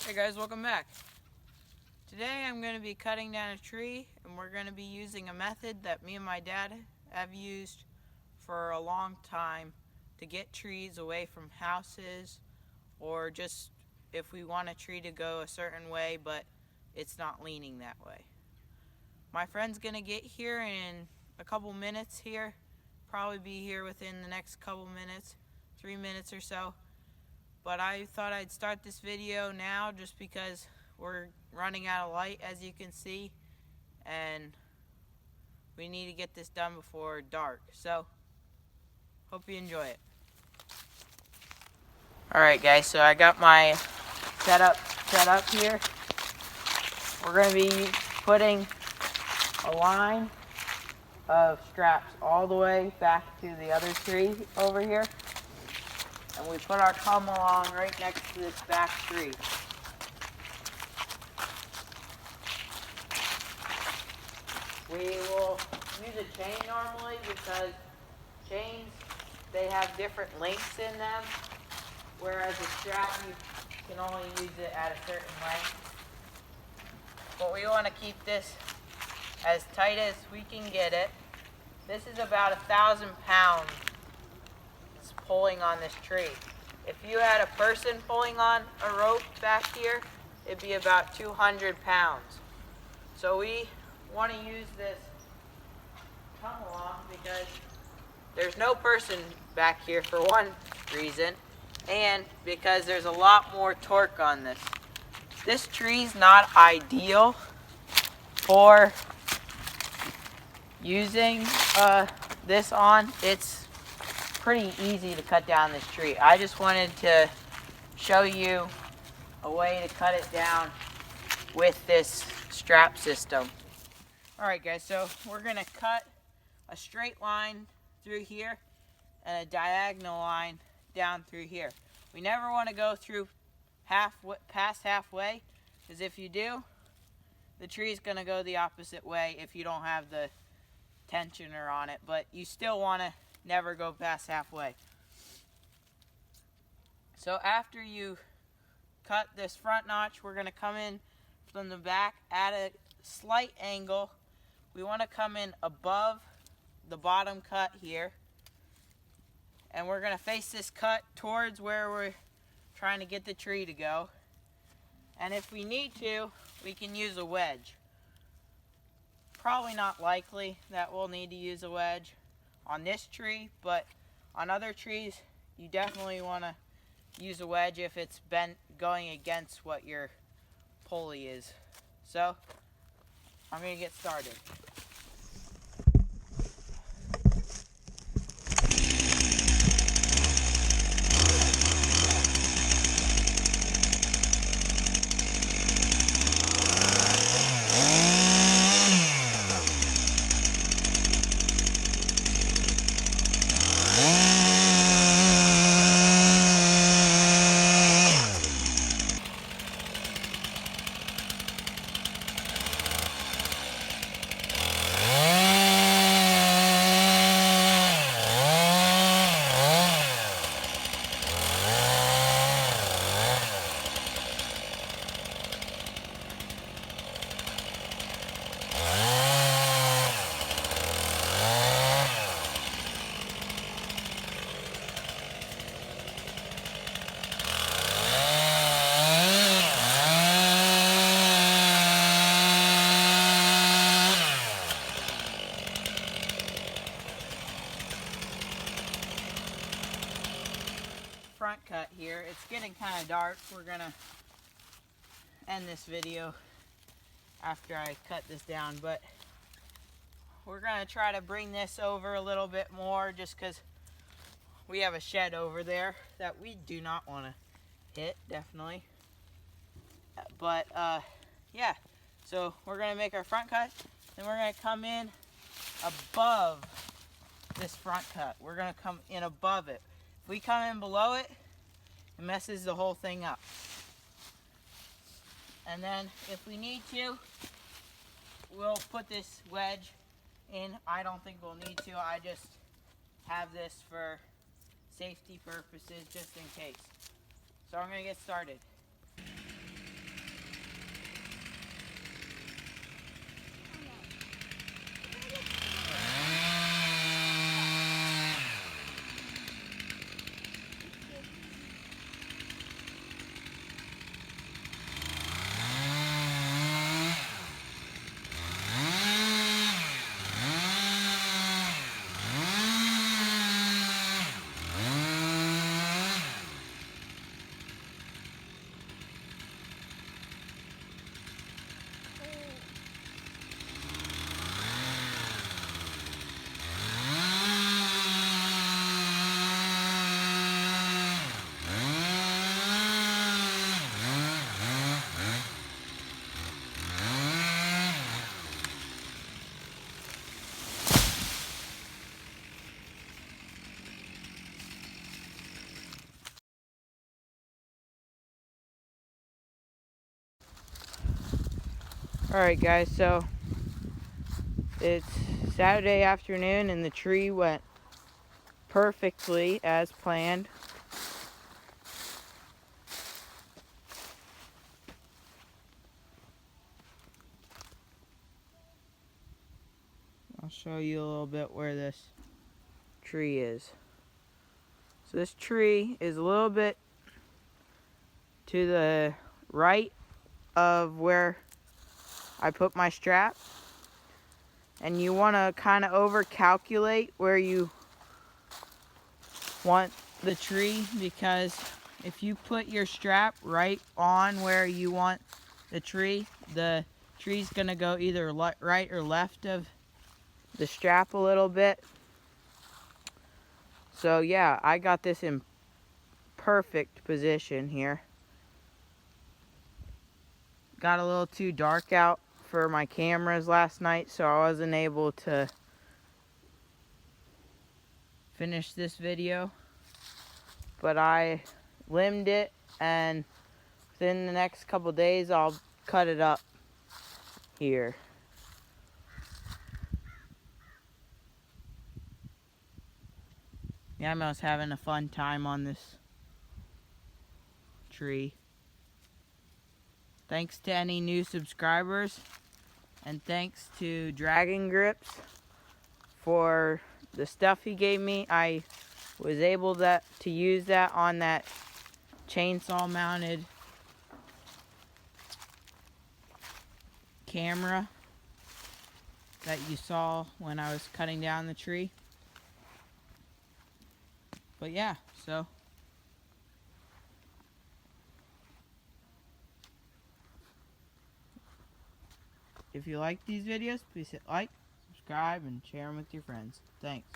Hey guys, welcome back. Today I'm going to be cutting down a tree, and we're going to be using a method that me and my dad have used for a long time to get trees away from houses, or just if we want a tree to go a certain way but it's not leaning that way. My friend's going to get here in a couple minutes here, probably be here within the next couple minutes, 3 minutes or so. But I thought I'd start this video now just because we're running out of light, as you can see, and we need to get this done before dark. So, hope you enjoy it. Alright guys, so I got my setup set up here. We're going to be putting a line of straps all the way back to the other tree over here. And we put our come along right next to this back tree. We will use a chain normally because chains, they have different lengths in them, whereas a strap, you can only use it at a certain length. But we want to keep this as tight as we can get it. This is about 1,000 pounds pulling on this tree. If you had a person pulling on a rope back here, it'd be about 200 pounds. So we want to use this come along because there's no person back here for one reason, and because there's a lot more torque on this. This tree's not ideal for using this on. It's pretty easy to cut down this tree. I just wanted to show you a way to cut it down with this strap system. Alright guys, so we're going to cut a straight line through here and a diagonal line down through here. We never want to go through past halfway, because if you do, the tree is going to go the opposite way if you don't have the tensioner on it, but you still want to never go past halfway. So after you cut this front notch, we're going to come in from the back at a slight angle. We want to come in above the bottom cut here, and we're going to face this cut towards where we're trying to get the tree to go. And if we need to, we can use a wedge. Probably not likely that we'll need to use a wedge on this tree, but on other trees you definitely want to use a wedge if it's bent going against what your pulley is. So I'm going to get started. Front cut here. It's getting kind of dark. We're gonna end this video after I cut this down, but we're gonna try to bring this over a little bit more just because we have a shed over there that we do not want to hit, definitely. But yeah, so we're gonna make our front cut, and we're gonna come in above this front cut. We're gonna come in above it. If we come in below it, it messes the whole thing up. And then if we need to, we'll put this wedge in. I don't think we'll need to. I just have this for safety purposes, just in case. So I'm going to get started. Alright guys, so it's Saturday afternoon and the tree went perfectly as planned. I'll show you a little bit where this tree is. So this tree is a little bit to the right of where I put my strap. And you want to kind of over-calculate where you want the tree, because if you put your strap right on where you want the tree's going to go either right or left of the strap a little bit. So yeah, I got this in perfect position here. Got a little too dark out for my cameras last night, so I wasn't able to finish this video. But I limbed it, and within the next couple days I'll cut it up here. Yamo's having a fun time on this tree. Thanks to any new subscribers, and thanks to Dragon Grips for the stuff he gave me. I was able to use that on that chainsaw mounted camera that you saw when I was cutting down the tree. But yeah, so if you like these videos, please hit like, subscribe, and share them with your friends. Thanks.